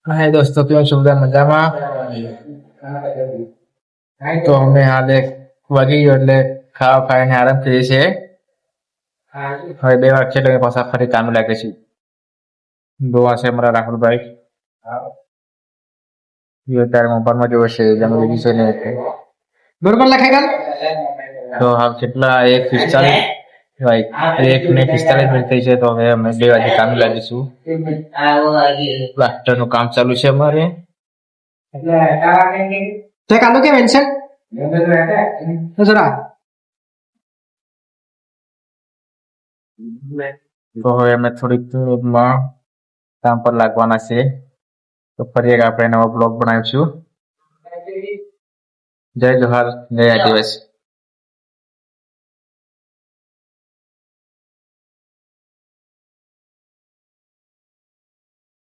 હાય દોસ્તો, કેમ છો? બધા મજામાં? તો અમે હાલ એક વાગી ગયો એટલે ખાવા ખાઈને આરામ કરીએ છીએ. હવે 2 વાગ છે એટલે પાછા ફરી કામ લાગે છે. દોવા છે અમારા રાહુલભાઈ. એ અત્યારે મોબાઈલમાં જોવે છે જમી લીધી છે ને બરોબર લખેગા. તો હાલ કેટલા 1:45 ભાઈ 1:45 થઈ છે. તો હવે અમે 2 વાગે કામ લાગીશું. પ્લાસ્ટરનું કામ ચાલુ છે અમારે. તે કાલો કે મેન્શન જરા તો હવે અમે થોડીક મિનિટમાં કામ પર લાગવાના છે. તો ફરી એક આપણે નવો બ્લોગ બનાવીશું. જય જોહાર, જય આદિવાસી.